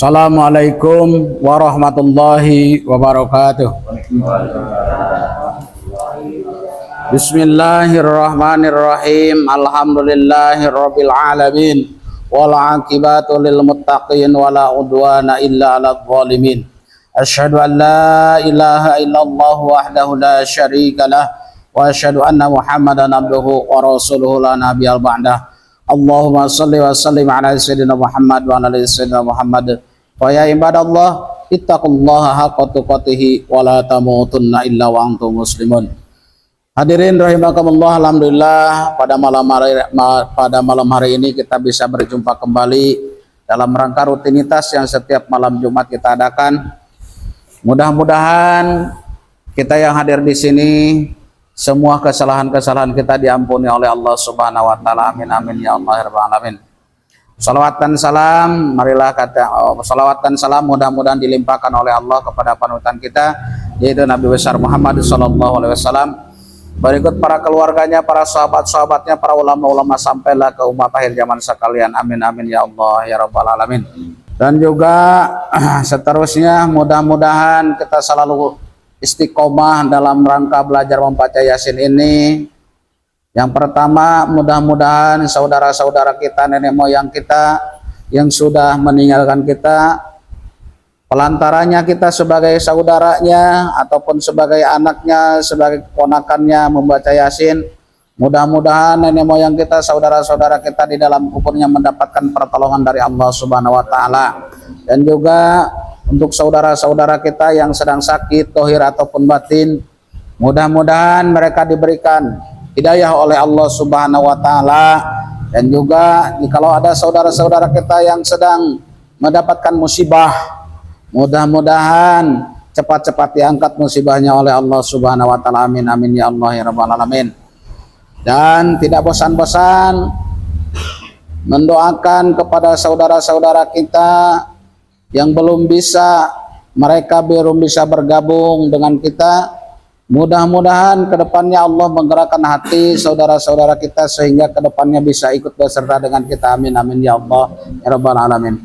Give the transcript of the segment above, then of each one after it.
Assalamualaikum warahmatullahi wabarakatuh. Bismillahirrahmanirrahim. Alhamdulillahirabbil alamin. Wal aqibatu lil muttaqin wala udwana illa 'alal zalimin. Asyhadu an la ilaha illallah wahdahu la syarikalah wa asyhadu anna Muhammadan abduhu wa rasuluhu la nabiyyal ba'dah. Allahumma salli wa sallim ala sayyidina Muhammad wa ala ali sayyidina Muhammad. Wa ya ibadallah ittaqullaha haqqa tuqatih wa la tamutunna illa wa antum muslimun. Hadirin rahimakumullah, alhamdulillah pada malam hari ini kita bisa berjumpa kembali dalam rangka rutinitas yang setiap malam Jumat kita adakan. Mudah-mudahan kita yang hadir di sini semua kesalahan-kesalahan kita diampuni oleh Allah Subhanahu wa taala. Amin amin ya Allah ya rabbal alamin. Salawat dan salam, marilah salawat dan salam mudah-mudahan dilimpahkan oleh Allah kepada panutan kita yaitu Nabi besar Muhammad sallallahu alaihi wasallam. Berikut para keluarganya, para sahabat-sahabatnya, para ulama-ulama sampailah ke umat akhir zaman sekalian. Amin amin ya Allah ya rabbal alamin. Dan juga seterusnya mudah-mudahan kita selalu istiqomah dalam rangka belajar membaca Yasin ini. Yang pertama, mudah-mudahan saudara-saudara kita, nenek moyang kita yang sudah meninggalkan kita, pelantaranya kita sebagai saudaranya ataupun sebagai anaknya, sebagai keponakannya membaca Yasin. Mudah-mudahan nenek moyang kita, saudara-saudara kita di dalam kuburnya mendapatkan pertolongan dari Allah Subhanahu wa taala. Dan juga untuk saudara-saudara kita yang sedang sakit zahir ataupun batin, mudah-mudahan mereka diberikan hidayah oleh Allah Subhanahu wa taala. Dan juga jikalau ada saudara-saudara kita yang sedang mendapatkan musibah, mudah-mudahan cepat-cepat diangkat musibahnya oleh Allah Subhanahu wa taala. Amin amin ya Allah ya rabbal alamin. Dan tidak bosan-bosan mendoakan kepada saudara-saudara kita yang belum bisa, mereka belum bisa bergabung dengan kita. Mudah-mudahan kedepannya Allah menggerakkan hati saudara-saudara kita sehingga kedepannya bisa ikut beserta dengan kita. Amin amin ya Allah ya rabbal alamin.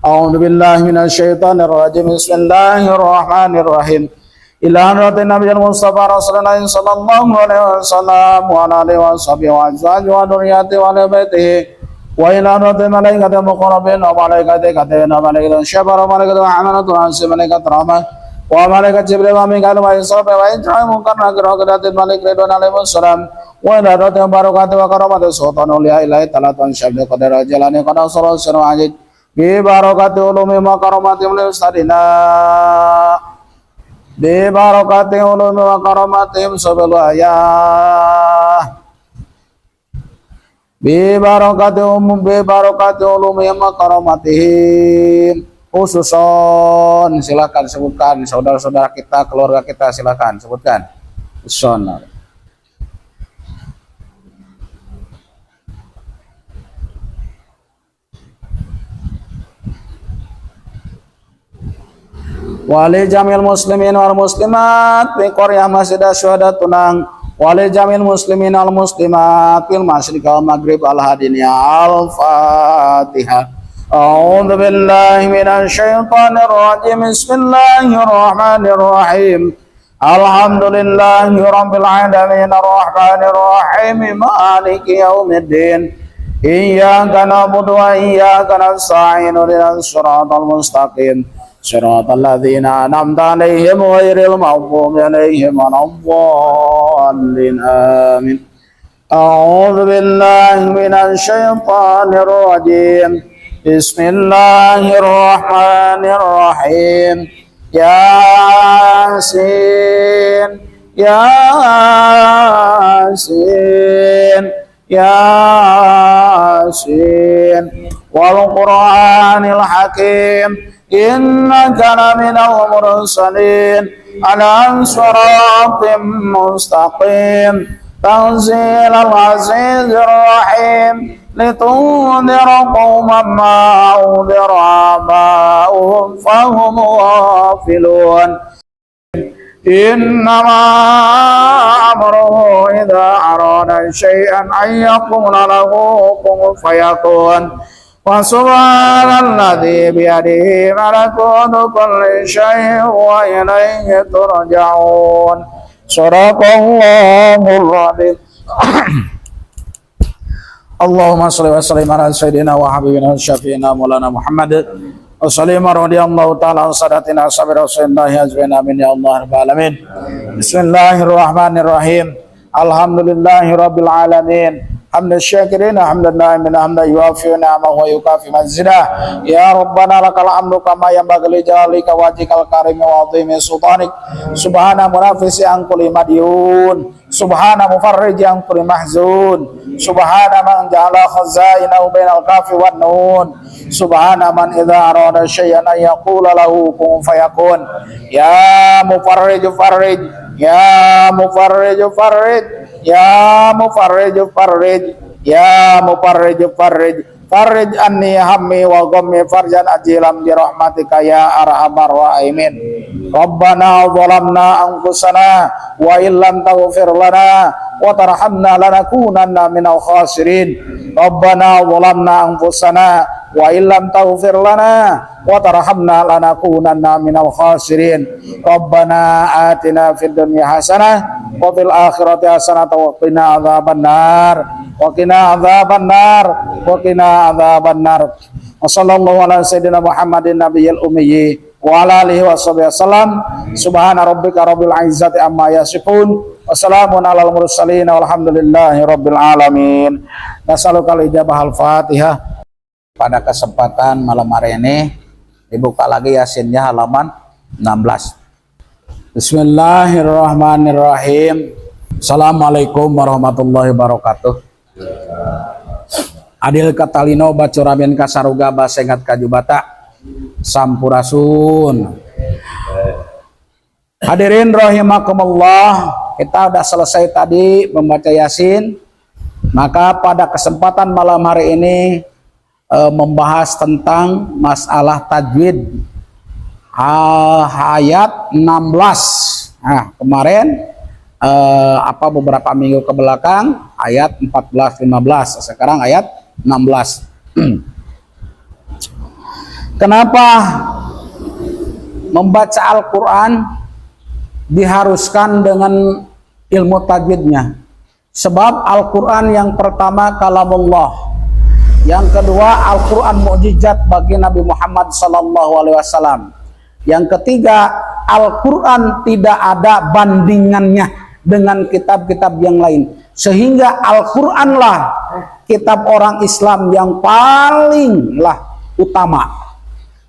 A'udzubillahi minasyaitonirrajim. Bismillahirrahmanirrahim. Ila hadratin nabiyil mustafa rasulullah sallallahu alaihi wasallam wa ala alihi washabihi wa azwajihi wa dzurriyyatihi wa ali baitihi wa ila hadratin malaikatil muqarrabin wa malaikatil katibin wa malaikatil syafara wa malaikatil hamalatul arshi wa malaikatir rahmah wa malaikat jibril wa mikail wa israfil wa israfil mukarram qiratin malik ridwan alaihi wassalam wa ila hadratin barakati wa karamatis sultanul ilahi talatan syabda qadar jalani qadar sallallahu alaihi bi barakati ulumi wa karamati ustadina bi barakati ulumi wa karamatim subhanallah bi barakati ulumi wa karamatihim. Khususon, silakan sebutkan saudara-saudara kita, keluarga kita, silakan sebutkan. Khususon. Wali jamil muslimin wal muslimat fi qaryah masjidah syuhada tunang wali jamil muslimin wal muslimat fil masyriq wal maghrib al hadiniya al fatihah. A'udzu billahi minasy syaithanir rajim. Bismillahir rahmanir rahim. Alhamdulillahi rabbil alamin arrahmanir rahim maliki yaumiddin. Iyyaka na'budu wa iyyaka nasta'in ihdinas siratal mustaqim. Shiratal ladzina an'amta 'alaihim ghairil maghdubi 'alaihim waladdallin. Amin. A'udzu billahi minasy syaithanir rajim. Bismillahirrahmanirrahim. Yasin Yasin Yasin wal Qur'anil hakim. Innaka laminal mursalin ala siratim mustaqim. Tanzilal azizir rahim. Litundira qauman ma undira aba'uhum fahum ghafilun. Innama amruhu idza arada syai'an an yaqula lahu kun fayakun. wa subhanalladzi biyadihi malakutu kulli syai'in wa ilaihi turja'un. Shadaqallahul adzim. Allahumma shalli wa sallim ala sayyidina wa habibina syafiina maulana Muhammad wa sallim radhiyallahu ta'ala an sadatina sabir rasulillah azwin amin ya Allah rabbal alamin. Bismillahirrahmanirrahim. Alhamdulillahi rabbil alamin. Hamdan syakirin hamdan na'imin hamdan yuafi ni'amahu wa yukafi mazidah. Ya Rabbana lakal hamdu kama yanbaghi li jalalika wajhikal karim wa 'azimi sultanik. Subhana munafisi an kulli madyun. Subhana mufarriji an kulli mahzun. Subhana man ja'ala khazainahu bainal kafi wan nun. Subhana man idza arada syai'an yaqula lahu kun fayakun. Ya mufarriju farrij, ya mufarriju farrij, ya mufarriju farrij, ya mufarriju farrij, farrij anni hammi wa ghammi farjan ajilam bi rahmatika ya arhamar rahimin. Rabbana zalamna anfusana wa illam taghfir lana wa tarhamna lanakunanna minal khasirin. Rabbana zalamna anfusana wa illam taghfir lana wa tarhamna lanakunanna minal khasirin. Rabbana atina fid dunya hasanah wa fil akhirati hasanah wa qina adzabannar wa qina adzabannar wa qina adzabannar. Wa sallallahu ala sayyidina Muhammadin nabiyil ummi wa ala alihi wasallam. Subhana rabbika rabbil izzati amma yasifun wa salamun alal mursalin walhamdulillahi rabbil alamin. Nasalukal ijabah al-Fatihah. Pada kesempatan malam hari ini dibuka lagi Yasinnya halaman 16. Bismillahirrahmanirrahim. Assalamualaikum warahmatullahi wabarakatuh. Adil katalino bacuramin kasaruga basengat kajubata sampurasun. Hadirin rahimakumullah, kita sudah selesai tadi membaca Yasin. Maka pada kesempatan malam hari ini membahas tentang masalah tajwid ayat 16. Nah, kemarin beberapa minggu ke belakang ayat 14-15, sekarang ayat 16. Kenapa membaca Al-Quran diharuskan dengan ilmu tajwidnya? Sebab Al-Quran yang pertama kalamullah, yang kedua Al-Quran mukjizat bagi Nabi Muhammad SAW, yang ketiga Al-Quran tidak ada bandingannya dengan kitab-kitab yang lain, sehingga Al-Quranlah kitab orang Islam yang palinglah utama,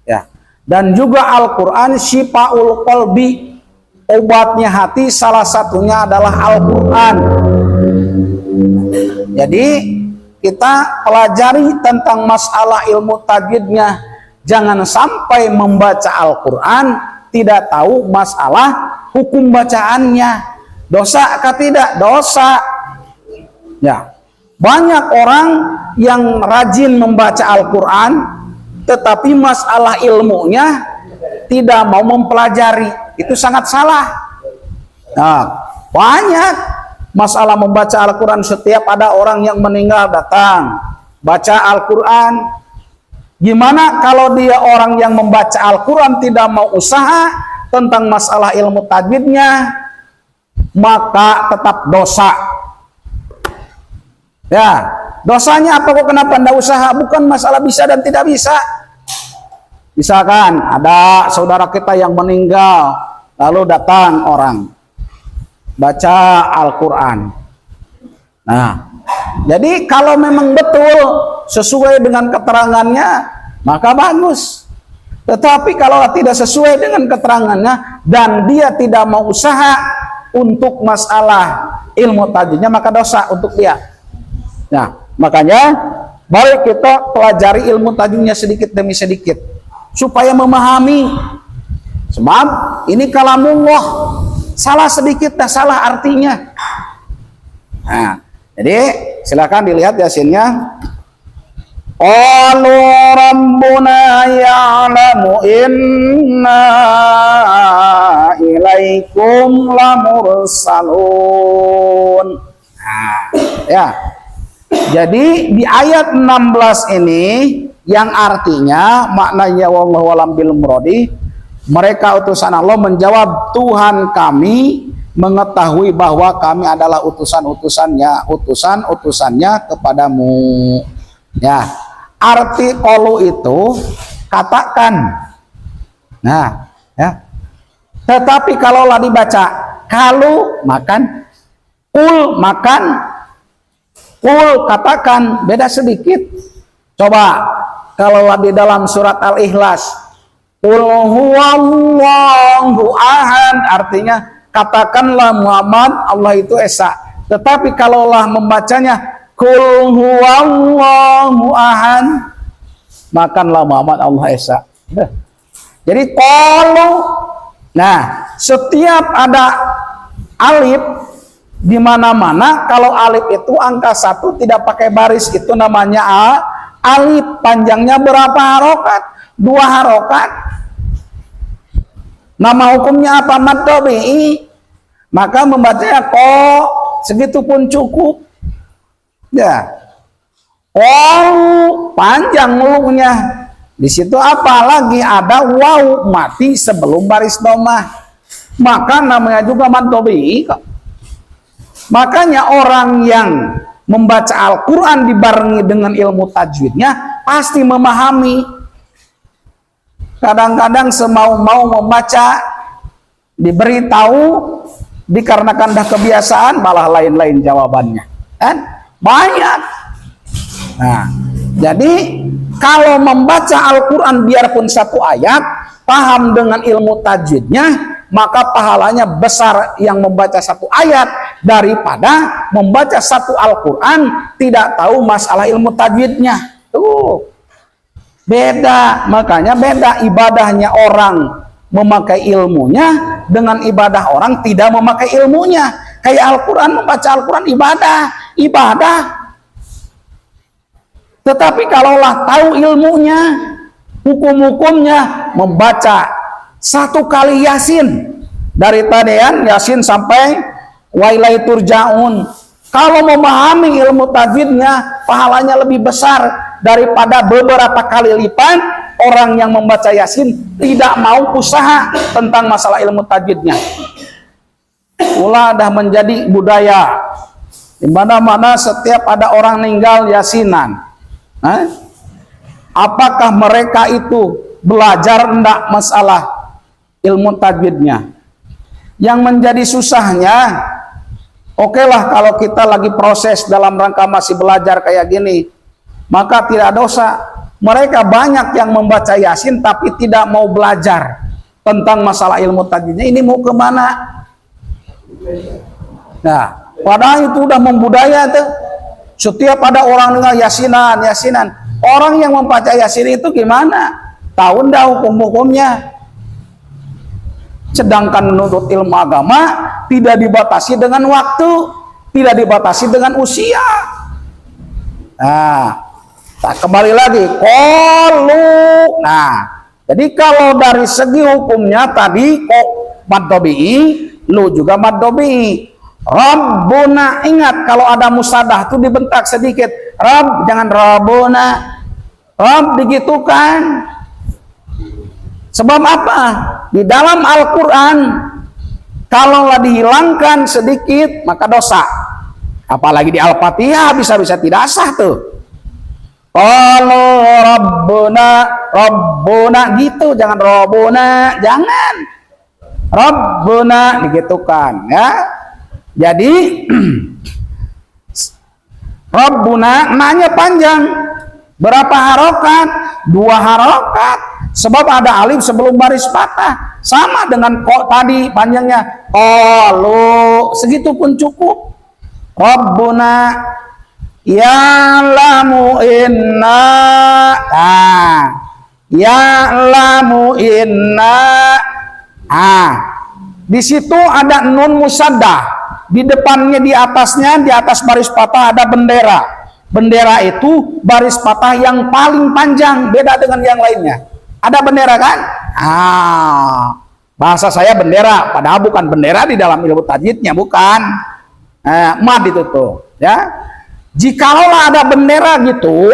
ya. Dan juga Al-Quran syifaul qalbi, obatnya hati, salah satunya adalah Al-Quran. Jadi kita pelajari tentang masalah ilmu tajwidnya. Jangan sampai membaca Al-Quran tidak tahu masalah hukum bacaannya. Dosa atau tidak? Dosa. Ya. Banyak orang yang rajin membaca Al-Quran tetapi masalah ilmunya tidak mau mempelajari. Itu sangat salah. Nah, banyak masalah membaca Al-Quran. Setiap ada orang yang meninggal datang baca Al-Quran. Gimana kalau dia orang yang membaca Al-Quran tidak mau usaha tentang masalah ilmu tajwidnya, maka tetap dosa. Ya, dosanya apa kok, kenapa tidak usaha? Bukan masalah bisa dan tidak bisa. Misalkan ada saudara kita yang meninggal, lalu datang orang baca Al-Quran. Nah, jadi kalau memang betul sesuai dengan keterangannya, maka bagus. Tetapi kalau tidak sesuai dengan keterangannya dan dia tidak mau usaha untuk masalah ilmu tajwidnya, maka dosa untuk dia. Nah, makanya baik kita pelajari ilmu tajwidnya sedikit demi sedikit supaya memahami. Sebab ini kalamullah, salah sedikit dah salah artinya. Nah, jadi silakan dilihat Yasinnya. Qalu rabbuna ya'lamu inna ilaikum lamursalun. Nah, ya. Jadi di ayat 16 ini yang artinya maknanya wallahu alam bil muradi, mereka utusan Allah menjawab, Tuhan kami mengetahui bahwa kami adalah utusan-utusannya, utusan-utusannya kepadamu. Ya, arti qalu itu katakan. Nah, ya. Tetapi kalaulah dibaca kalu makan, kul makan, kul katakan, beda sedikit. Coba kalaulah di dalam surat Al-Ikhlas, qul huwallahu ahad, artinya katakanlah Muhammad Allah itu esa. Tetapi kalaulah membacanya qul huwallahu ahad, makanlah Muhammad Allah esa. Jadi qalu, nah setiap ada alif di mana-mana, kalau alif itu angka 1 tidak pakai baris, itu namanya alif. Panjangnya berapa harokat? 2 harokat. Nama hukumnya apa? Mad tabi'i. Maka membacanya ko, segitu pun cukup. Ya. Oh, panjang lu-nya. Di situ apalagi ada waw mati sebelum baris domah. Maka namanya juga mad tabi'i kok. Makanya orang yang membaca Al-Quran dibarengi dengan ilmu tajwidnya pasti memahami. Kadang-kadang semau-mau membaca, diberitahu, dikarenakan dah kebiasaan, malah lain-lain jawabannya. Kan? Banyak. Nah, jadi kalau membaca Al-Quran biarpun 1 ayat, paham dengan ilmu tajwidnya, maka pahalanya besar yang membaca 1 ayat daripada membaca 1 Al-Quran tidak tahu masalah ilmu tajwidnya. Tuh beda. Makanya beda ibadahnya orang memakai ilmunya dengan ibadah orang tidak memakai ilmunya. Kayak Al-Quran, membaca Al-Quran ibadah. Tetapi kalaulah tahu ilmunya, hukum-hukumnya, membaca 1 kali Yasin dari tadean Yasin sampai wailai turjaun, kalau memahami ilmu tajwidnya pahalanya lebih besar daripada beberapa kali lipat orang yang membaca Yasin tidak mau usaha tentang masalah ilmu tajwidnya. Ulah dah menjadi budaya di mana-mana setiap ada orang meninggal Yasinan. Apakah mereka itu belajar enggak masalah ilmu tajwidnya? Yang menjadi susahnya, oke lah kalau kita lagi proses dalam rangka masih belajar kayak gini, maka tidak dosa. Mereka banyak yang membaca Yasin tapi tidak mau belajar tentang masalah ilmu tajwidnya. Ini mau kemana? Nah, padahal itu udah membudaya tuh. Setiap ada orang dengar Yasinan. Orang yang membaca Yasin itu gimana? Tahu enggak hukum-hukumnya? Sedangkan menurut ilmu agama tidak dibatasi dengan waktu, tidak dibatasi dengan usia. Nah, kembali lagi qalu. Nah, jadi kalau dari segi hukumnya tadi kok mad tabi'i, lu juga mad tabi'i. Rabbuna, ingat kalau ada musadah tuh dibentak sedikit. Rabb, jangan Rabbuna. Rabb digitukan. Sebab apa? Di dalam Al-Quran kalaulah dihilangkan sedikit maka dosa. Apalagi di Al-Fatihah bisa-bisa tidak sah tuh. Kalau Rabbuna gitu, jangan Rabbuna, jangan. Rabbuna digitukan ya. Jadi Rabbuna nanya panjang. Berapa harokat? 2 harokat. Sebab ada alif sebelum baris patah. Sama dengan kok tadi panjangnya. Qalu, segitu pun cukup. Rabbuna ya'lamu inna. Nah, ya'lamu inna. Di situ ada nun musaddah. Di depannya, di atasnya, di atas baris patah ada bendera. Bendera itu baris patah yang paling panjang, beda dengan yang lainnya. Ada bendera kan? Bahasa saya bendera, padahal bukan bendera di dalam ilmu tajwidnya, bukan. Mad itu tuh, ya. Jikalau ada bendera gitu,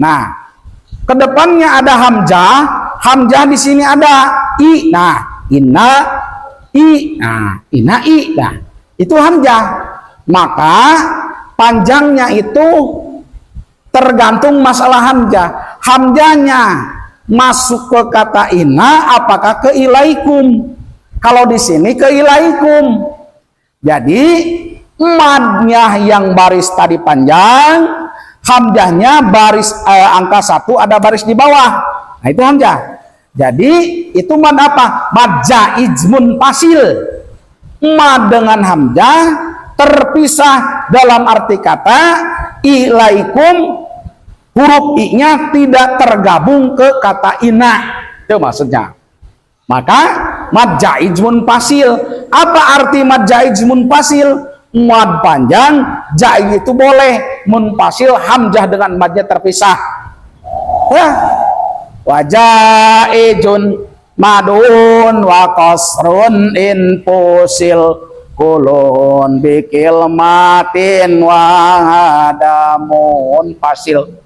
nah, kedepannya ada hamzah, hamzah di sini ada i. Nah, inna i. Nah, inna i. Nah, itu hamzah. Maka panjangnya itu tergantung masalah hamzah. Hamzahnya masuk ke kata inna apakah ke ilaikum? Kalau di sini ke ilaikum. Jadi madnya yang baris tadi panjang, hamzahnya baris angka 1 ada baris di bawah. Nah, itu hamzah. Jadi itu mad apa? Mad jaiz munfasil. Mad dengan hamzah terpisah dalam arti kata ilaikum, huruf i-nya tidak tergabung ke kata inna. Itu maksudnya. Maka mad jaiz munfasil. Apa arti mad jaiz munfasil? Mad panjang, jaiz itu boleh, munfasil hamzah dengan madnya terpisah. Ya. Wajaizun madun wa qasrun infusil kulun bikil matin wa hadamun fasil.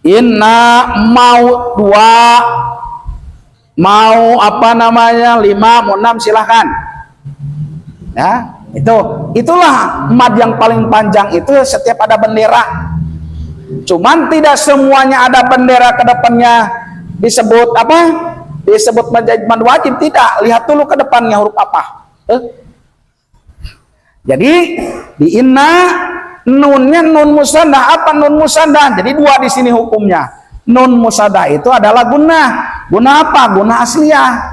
Inna mau 2, mau apa namanya 5, mau 6 silahkan. Ya, itulah mad yang paling panjang itu setiap ada bendera. Cuman tidak semuanya ada bendera ke depannya disebut apa? Disebut mad wajib, tidak. Lihat dulu ke depannya huruf apa. Jadi di inna nunnya nun musandah. Apa nun musandah? Jadi 2 di sini hukumnya. Nun musandah itu adalah guna. Guna apa? Guna asliyah.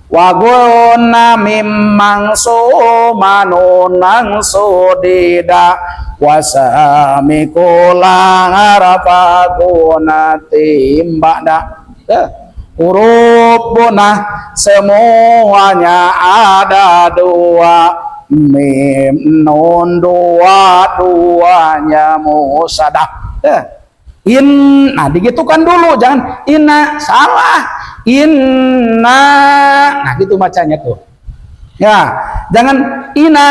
Wa guna mimang sumanunang sudida wasami kulang harafa guna timbada. Huruf guna semuanya ada 2, mim nun 2-duanya musadah. Nah digitukan dulu, jangan inna salah, inna. Nah gitu bacanya tuh. Ya, jangan inna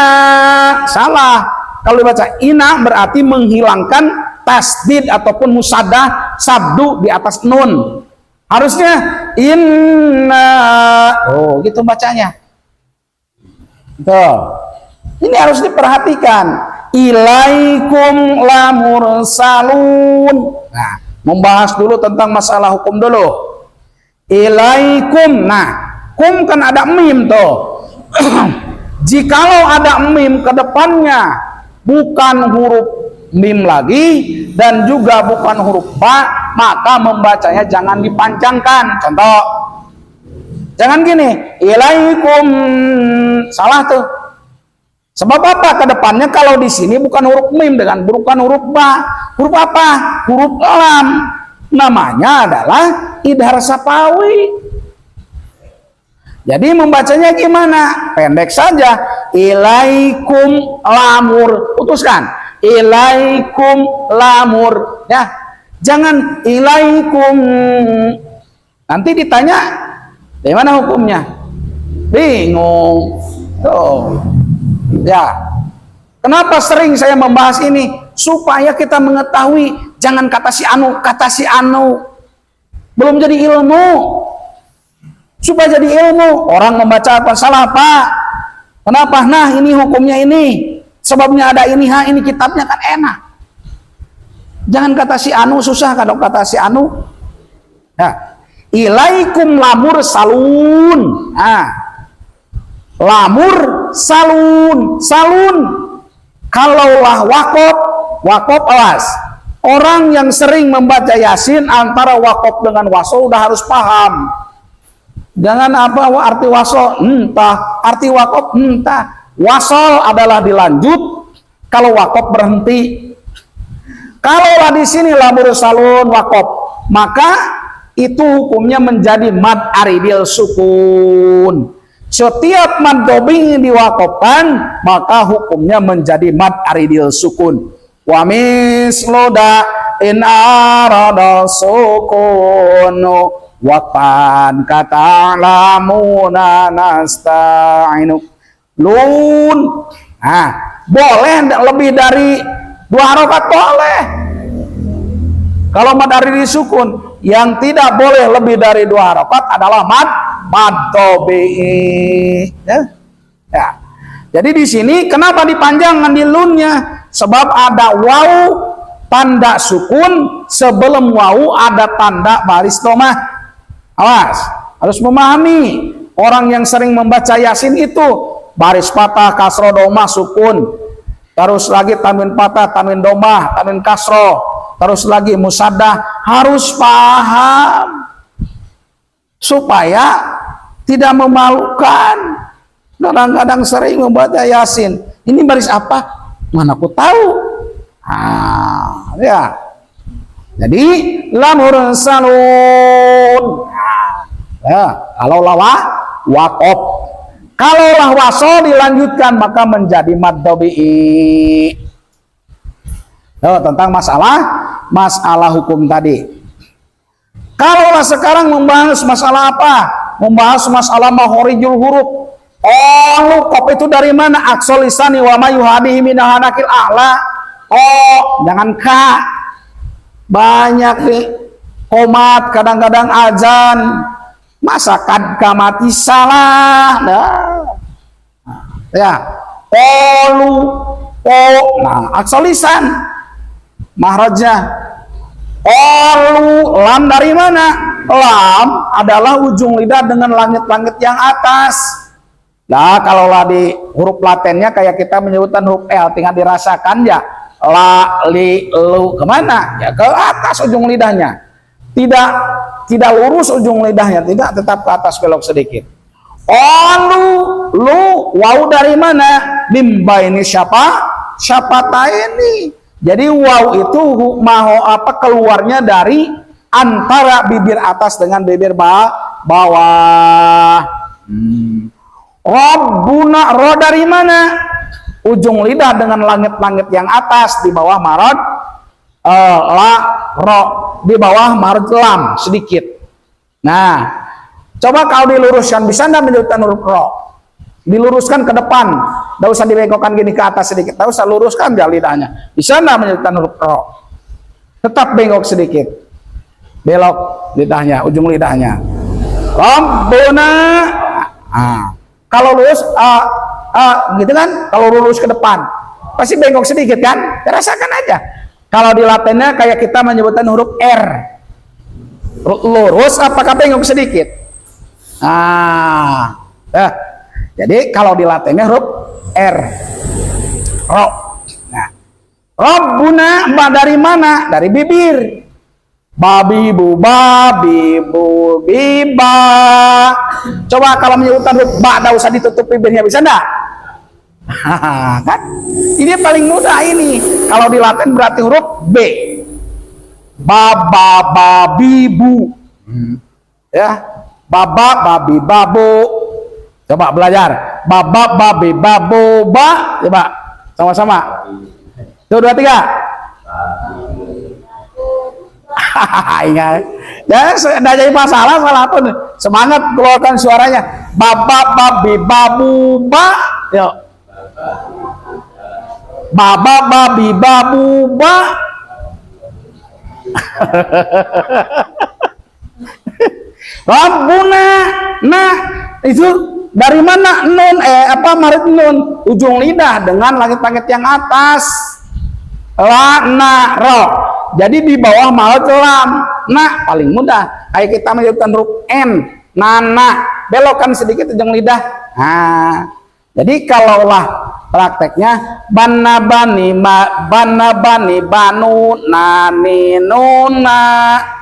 salah. Kalau dibaca inna berarti menghilangkan tasdid ataupun musadah sabdu di atas nun. Harusnya inna. Oh, gitu bacanya. Tuh. Ini harus diperhatikan. Ilaikum la mursalun. Nah, membahas dulu tentang masalah hukum dulu. Ilaikum. Nah, kum kan ada mim tuh. Jikalau ada mim ke depannya bukan huruf mim lagi dan juga bukan huruf ba, maka membacanya jangan dipanjangkan. Contoh, jangan gini, ilaikum, salah tuh. Sebab apa? Kedepannya kalau di sini bukan huruf mim dengan bukan huruf ba, huruf apa? Huruf lam. Namanya adalah idhar sapawi. Jadi membacanya gimana? Pendek saja. Ilaikum lamur. Putuskan. Ilaikum lamur. Ya. Jangan ilaikum. Nanti ditanya, dari mana hukumnya? Bingung. Tuh. Ya, kenapa sering saya membahas ini? Supaya kita mengetahui, jangan kata si anu, belum jadi ilmu. Supaya jadi ilmu, orang membaca apa salah Pak? Kenapa? Nah ini hukumnya ini, sebabnya ada ini, ini kitabnya kan enak. Jangan kata si anu, susah kalau kata si anu. Nah, ilaikum lamur salun. Nah, lamur salun, kalaulah wakop alas. Orang yang sering membaca yasin antara wakop dengan waso udah harus paham. Jangan apa arti waso entah, arti wakop entah. Wasol adalah dilanjut, kalau wakop berhenti. Kalaulah di sini lamur salun wakop, maka itu hukumnya menjadi mad aridil sukun. Setiap mad dobing diwakofkan maka hukumnya menjadi mad aridil sukun. Wa misloda in arada sukunu waqan kata lamuna nasta'inu lun. Nah, boleh lebih dari 2 harokat boleh. Kalau mad aridil sukun yang tidak boleh lebih dari 2 harakat adalah mad tabi'i. Ya. Ya. Jadi di sini kenapa dipanjangkan di lunnya? Sebab ada waw tanda sukun, sebelum waw ada tanda baris domah. Awas, harus memahami. Orang yang sering membaca Yasin itu baris patah, kasroh, domah, sukun. Terus lagi tanwin patah, tanwin domah, tanwin kasroh. Terus lagi musaddah. Harus paham supaya tidak memalukan. Kadang-kadang sering membaca Yasin. Ini baris apa? Mana aku tahu. Ya. Jadi lam mursalun. Ya, kalau lawa waqaf. Kalau lah wasol dilanjutkan maka menjadi mad tabi'i. Tentang masalah hukum tadi. Kalau lah sekarang membahas masalah apa? Membahas masalah mahorijul huruf. Oh, kop itu dari mana? Aksol lisani wa mayuhadihi minahanakil a'la. Oh, jangan ka. Banyak nih komat, kadang-kadang azan. Masa kad mati salah. Nah. Ya. Olu. Nah, aksol lisan. Mahrajnya. Olu. Lam dari mana? Lam adalah ujung lidah dengan langit-langit yang atas. Nah, kalau lah di huruf latennya kayak kita menyebutkan huruf L, tinggal dirasakan ya. La, li, lu, kemana? Ya ke atas ujung lidahnya. Tidak lurus ujung lidahnya, tidak, tetap ke atas belok sedikit. Lu, waw dari mana? Mimba ini siapa? Siapa ini? Jadi waw itu keluarnya dari antara bibir atas dengan bibir bawah. Rabbuna, ro dari mana? Ujung lidah dengan langit-langit yang atas, di bawah marad la, ro, di bawah marad lam sedikit. Nah, coba kalau diluruskan, bisa enggak menyebutkan huruf ro? Diluruskan ke depan, enggak usah dibengkokkan gini ke atas sedikit, enggak usah luruskan dia lidahnya. Bisa enggak menyebutkan huruf ro? Tetap bengkok sedikit. Belok lidahnya, ujung lidahnya. Rabbuna. Kalau lurus gitu kan, kalau lurus ke depan pasti bengkok sedikit kan, rasakan aja. Kalau di latennya kayak kita menyebutkan huruf R, lurus apakah bengkok sedikit? Jadi kalau di latennya huruf R, ro. Nah, Rabbuna dari mana? Dari bibir. Babi bu biba. Coba kalau menyebutkan huruf ba, tidak usah ditutup bibirnya, bisa enggak? Kan? Ini paling mudah ini. Kalau di Latin berarti huruf B. Baba babi bu. Ya, baba babi babu. Coba belajar. Baba babi babu ba. Coba sama-sama. 1, 2, 3. Ingat, ya tidak jadi masalah, salah pun semangat keluarkan suaranya. Baba babi babu ba, yuk. Baba babi babu ba. Rabbuna, nah itu dari mana nun? Marid nun, ujung lidah dengan langit-langit yang atas. La, na, ro. Jadi di bawah maut lam. Nah, paling mudah. Kayak kita menyebutkan huruf N, nana. Belokkan sedikit ujung lidah. Nah, jadi kalaulah prakteknya bana bani banu nani nuna.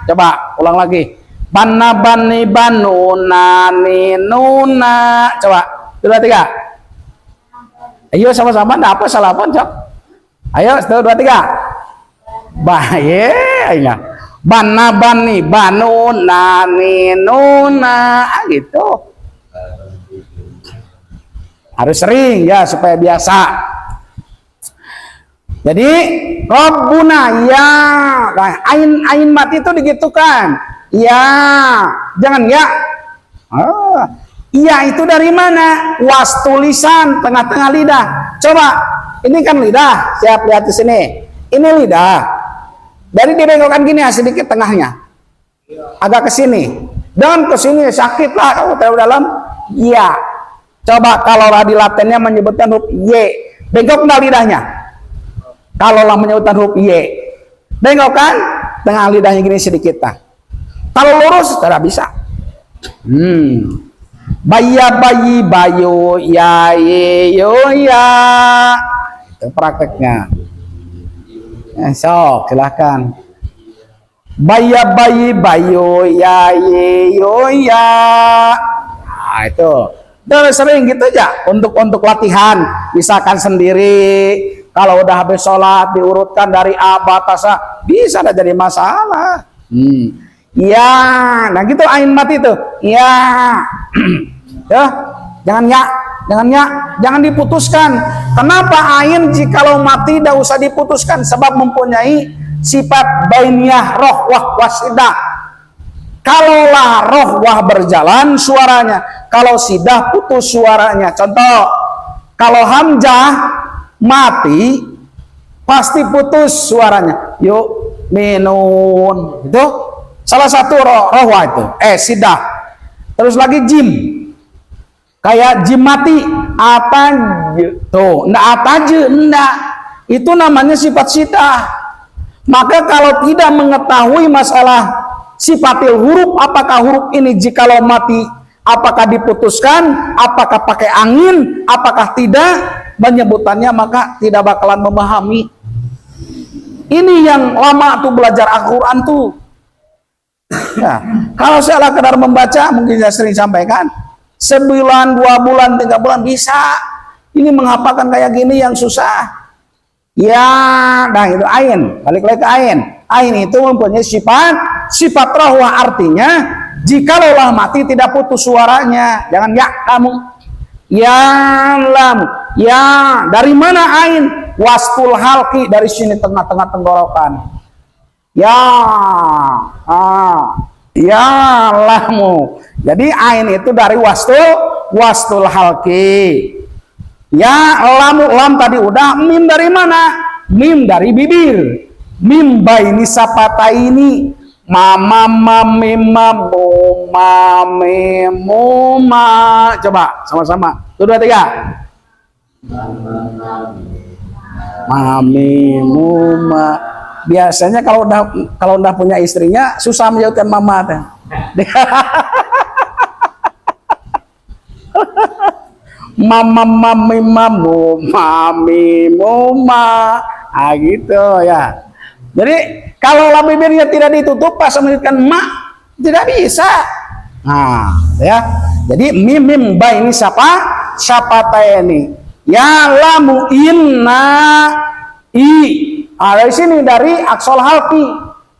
Coba ulang lagi. Bana bani banu nani nuna. Coba 1, 2, 3. Ayo sama-sama, enggak apa salah apa, Cok. Ayo 1, 2, 3. Bahaya, bana bani banu nani nuna, gitu. Harus sering ya supaya biasa. Jadi Rabbuna ya, ain mati itu digitukan. Ya, jangan ya. Iya itu dari mana? Was tulisan tengah-tengah lidah. Coba, ini kan lidah. Siap lihat di sini. Ini lidah. Dari dibengkokkan gini ya sedikit tengahnya. agak ke sini. Dan ke sini sakit lah kalau terlalu dalam. Ya. Coba kalau di latennya menyebutkan huruf Y, bengkok enggak lidahnya? Kalau lah menyebutkan huruf Y, bengkok kan? Tengah lidahnya gini sedikit lah. Kalau lurus tidak bisa. Baya bayi bayo ya ye yo ya. Itu prakteknya. So silahkan. Baya bayi bayo ya ye yo ya. Nah, itu. Udah sering gitu aja untuk latihan, misalkan sendiri. Kalau udah habis sholat diurutkan dari A batas A, bisa ada jadi masalah. Ya, nah gitu ain mati tuh. Ya, ya, jangan diputuskan. Kenapa ain jikalau mati tidak usah diputuskan? Sebab mempunyai sifat bainiyah rohwah wasidah. Kalaulah rohwah berjalan suaranya, kalau sidah putus suaranya. Contoh, kalau hamzah mati pasti putus suaranya. Yuk minun itu salah satu rohwah itu. Sidah. Terus lagi jim, kayak jim mati apa tuh? Ndak apa aja, ndak. Itu namanya sifat sidah. Maka kalau tidak mengetahui masalah sifatil huruf, apakah huruf ini jikalau mati apakah diputuskan, apakah pakai angin, apakah tidak, menyebutannya maka tidak bakalan memahami. Ini yang lama tuh belajar Al-Quran tuh. Ya, kalau saya kadar membaca, mungkin saya sering sampaikan, sebulan, 2 bulan, 3 bulan bisa. Ini menghafalkan kayak gini yang susah. Ya, nah itu ain, balik lagi ke ain. Ain itu mempunyai sifat rohwah, artinya jikalau mati tidak putus suaranya. Jangan ya kamu, ya lam, ya dari mana ain? Wastul halki, dari sini tengah-tengah tenggorokan. Ya, ya lamu. Jadi ain itu dari wastul halki. Ya lamu, lam tadi udah. Mim dari mana? Mim dari bibir. Mim baini sapata ini. Mama mamima muma. Coba sama-sama. 1, 2, 3. Mami muma. Biasanya kalau udah punya istrinya susah menjauhkan mama teh. Mama mami mamu mami muma. Gitu ya. Jadi kalau bibirnya tidak ditutup pas menyebutkan mak tidak bisa. Nah, ya. Jadi mim ba ini siapa tayani. Ya lamu inna i. Dari sini dari aksol halki.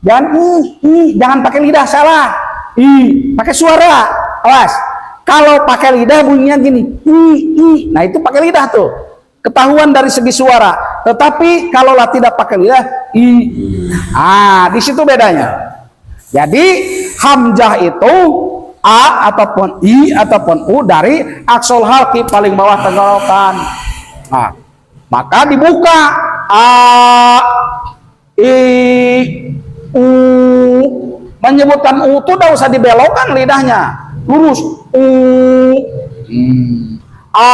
Jangan pakai lidah, salah. I, pakai suara. Awas. Kalau pakai lidah bunyinya gini. I. Nah, itu pakai lidah tuh. Ketahuan dari segi suara. Tetapi kalaulah tidak pakai lidah, i. Di situ bedanya. Jadi hamzah itu a ataupun i ataupun u dari aksol halki paling bawah tenggorokan. Nah, maka dibuka a, i, u. Menyebutkan u itu tidak usah dibelokkan lidahnya, lurus. U, a,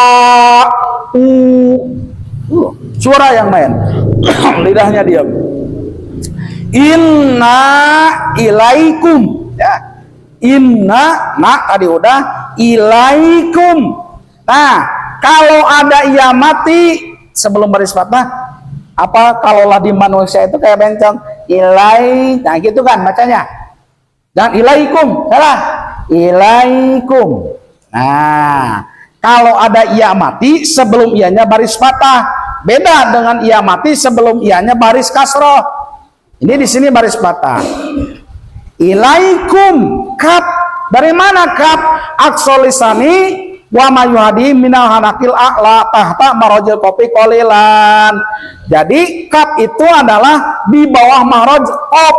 u. Suara yang main. Lidahnya diam. Inna ilaikum. Ya. Inna, tadi udah. Ilaikum. Nah, kalau ada ia mati sebelum baris fathah, apa kalaulah di manusia itu kayak bencong. Ilai. Nah, gitu kan bacanya. Dan ilaikum. Salah. Ilaikum. Nah, kalau ada ia mati sebelum ianya baris fathah, beda dengan ia mati sebelum ianya baris kasroh. Ini di sini baris fathah. Ilaikum kap. Dari mana kap? Aksolisani wa mayuhadi minal hanakil a'la tahta marojil kopi kolilan. Jadi kap itu adalah di bawah maroj op.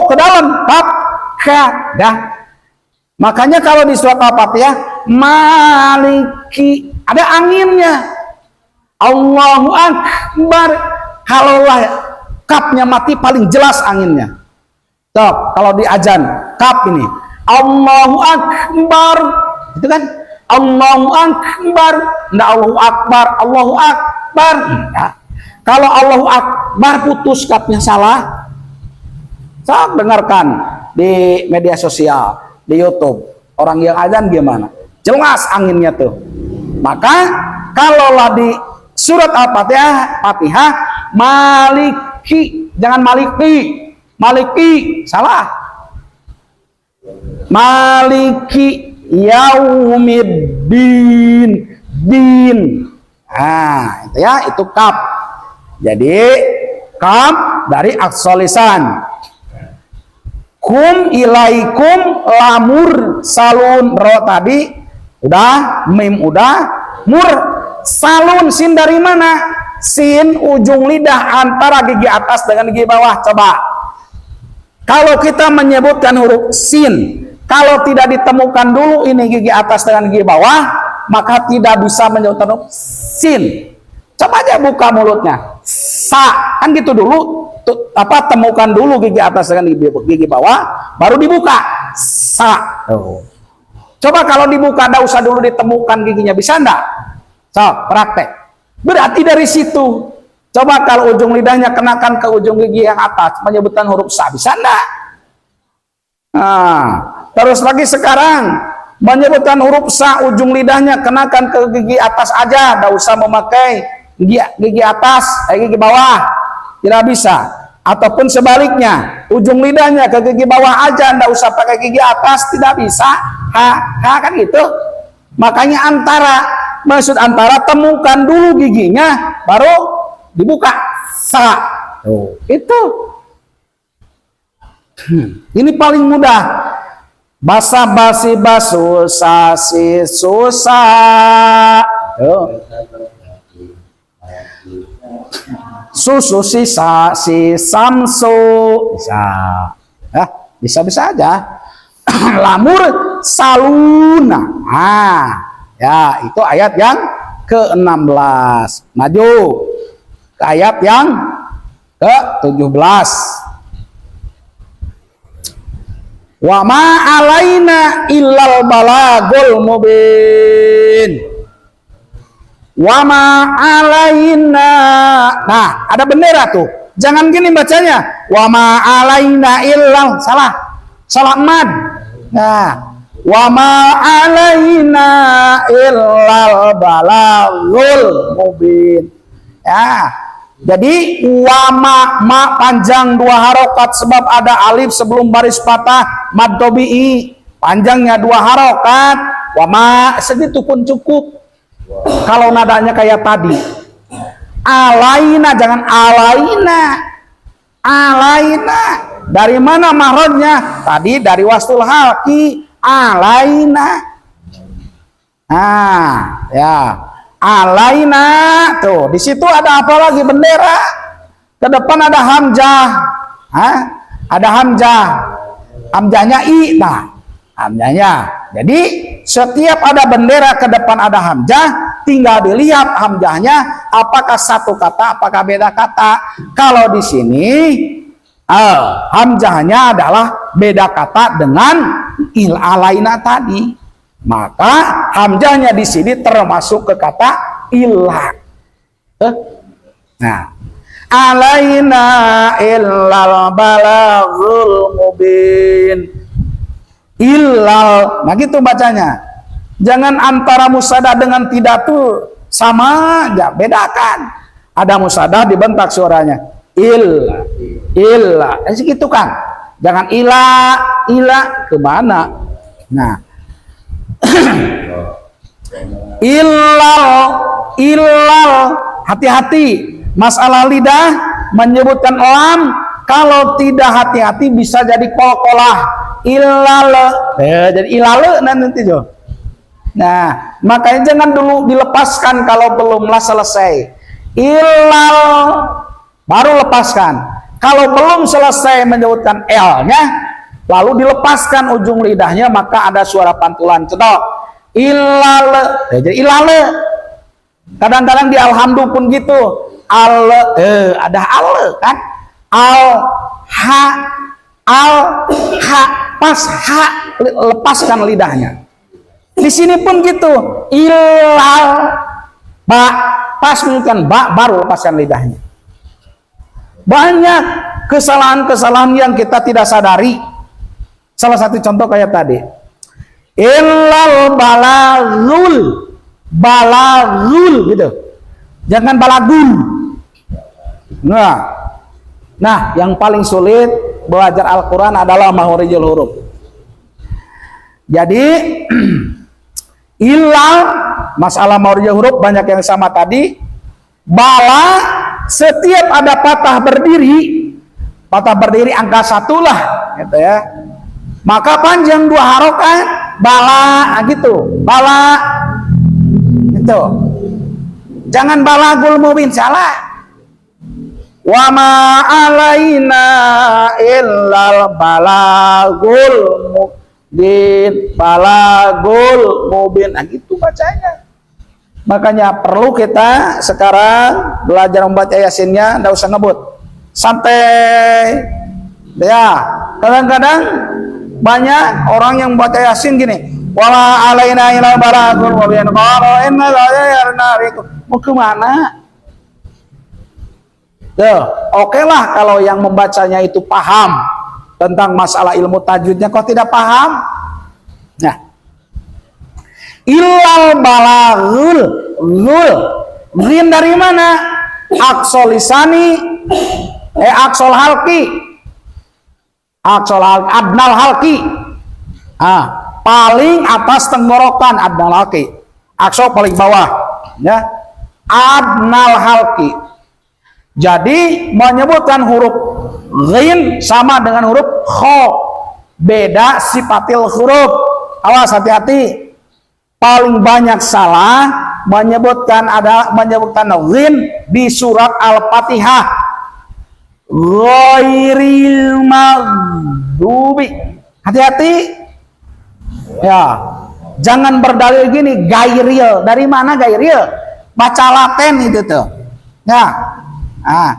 Ke dalam kap ka dah. Makanya kalau di surat Al-Fatihah maliki ada anginnya. Allahu Akbar. Kalaulah kapnya mati paling jelas anginnya. Sok, kalau di azan, kaf ini. Allahu Akbar. Itu kan? Allahu Akbar. Enggak Allahu Akbar, Allahu Akbar. Enggak. Kalau Allahu Akbar putus kafnya salah. Sok dengarkan di media sosial, di YouTube. Orang yang azan gimana? Jelas anginnya tuh. Maka kalaulah di surat Al-Fatihah, Maliki, jangan Maliki. Maliki, salah. Maliki yaumiddin, din. Nah, itu ya, itu kaf. Jadi kaf dari aksal lisan. Kum ilaikum lamur salun, ro tadi udah, mim udah, mur salun, sin dari mana? Sin ujung lidah antara gigi atas dengan gigi bawah. Coba kalau kita menyebutkan huruf sin, kalau tidak ditemukan dulu ini gigi atas dengan gigi bawah, maka tidak bisa menyebutkan huruf sin. Coba aja buka mulutnya, sa, kan gitu dulu. Temukan dulu gigi atas dengan gigi bawah, baru dibuka, sa. Coba kalau dibuka, tidak usah dulu ditemukan giginya, bisa enggak? So, praktek. Berarti dari situ. Coba kalau ujung lidahnya kenakan ke ujung gigi yang atas, menyebutkan huruf sa, bisa enggak? Nah, terus lagi sekarang menyebutkan huruf sa, ujung lidahnya kenakan ke gigi atas aja, tidak usah memakai gigi atas, gigi bawah, tidak bisa. Ataupun sebaliknya, ujung lidahnya ke gigi bawah aja, tidak usah pakai gigi atas, tidak bisa. Kan gitu. Makanya maksud antara temukan dulu giginya, baru dibuka, sa. Itu. Ini paling mudah. Basa-basi susah si susah. Susu sisa si samsu bisa. Bisa aja. Lamur saluna. Ya, itu ayat yang ke-16. Maju ke ayat yang ke-17. Wa ma alaina illal balagul mubin. Wa ma alaina. Nah, ada bendera tuh. Jangan gini bacanya. Wa ma alaina illal, salah mad. Nah, wa ma alaina illal balagul mubin. Ya. Jadi wa ma panjang 2 harokat sebab ada alif sebelum baris patah, mad tabi'i panjangnya 2 harokat. Wa ma segitu pun cukup. Kalau nadanya kayak tadi, alaina, jangan alaina. Alaina dari mana mahrodnya? Tadi dari wastul halki, alaina. Nah, ya. Alaina tuh, di situ ada apa lagi? Bendera. Ke depan ada hamzah. Ada hamzah. Hamzahnya i. Nah, hamzahnya. Jadi setiap ada bendera ke depan ada hamzah, tinggal dilihat hamzahnya apakah satu kata, apakah beda kata. Kalau di sini hamzahnya adalah beda kata dengan alaina tadi. Maka hamzahnya di sini termasuk ke kata ilah. Nah, alaina illal balagul mubin. Illal, nah gitu bacanya. Jangan antara musadah dengan tidak tuh sama aja, bedakan. Ada musadah dibentak suaranya. Illa, segitu kan. Jangan ila kemana? Nah, illal, hati-hati. Masalah lidah menyebutkan lam, kalau tidak hati-hati bisa jadi kolkolah. Illal, jadi ilal nanti jo. Nah, makanya jangan dulu dilepaskan kalau belumlah selesai. Illal, baru lepaskan. Kalau belum selesai menyebutkan L-nya, lalu dilepaskan ujung lidahnya, maka ada suara pantulan. Contoh, illal, jadi ilal. Kadang-kadang di alhamdu pun gitu. Ada al kan? Al, ha, al ha, pas ha, lepaskan lidahnya. Di sini pun gitu, ilal ba, pas menunjukkan ba, baru lepaskan lidahnya. Banyak kesalahan-kesalahan yang kita tidak sadari. Salah satu contoh kayak tadi, illal balagul gitu, jangan balagul. Nah, yang paling sulit belajar Al-Quran adalah makharijul huruf. Jadi ilal, masalah makharijul huruf banyak yang sama tadi. Bala, setiap ada patah berdiri angka 1 lah gitu ya, maka panjang 2 harokat bala gitu, bala itu. Jangan balagul mubin, salah. Wa ma alaina illal balagul mubin, balagul mubin, nah gitu bacanya. Makanya perlu kita sekarang belajar membaca Yasinnya, enggak usah ngebut, santai ya. Kadang-kadang banyak orang yang membaca Yasin gini, wala alaina ilal balagul mubin, qalu inna yarna bikum, mau kemana? Oke lah kalau yang membacanya itu paham tentang masalah ilmu tajwidnya, kok tidak paham? Nah, ilal balagul gul dari mana? Aksol lisani, aksol halki, adnal halki, paling atas tenggorokan, adnal halki, aksol paling bawah ya, adnal halki. Jadi menyebutkan huruf ghin sama dengan huruf kho, beda sifatil huruf. Awas, hati-hati. Paling banyak salah menyebutkan ghin di surat Al-Fatihah, ghairil maghdubi. Hati-hati ya, jangan berdalil gini gairil. Dari mana gairil? Baca Latin itu tuh ya. Nah,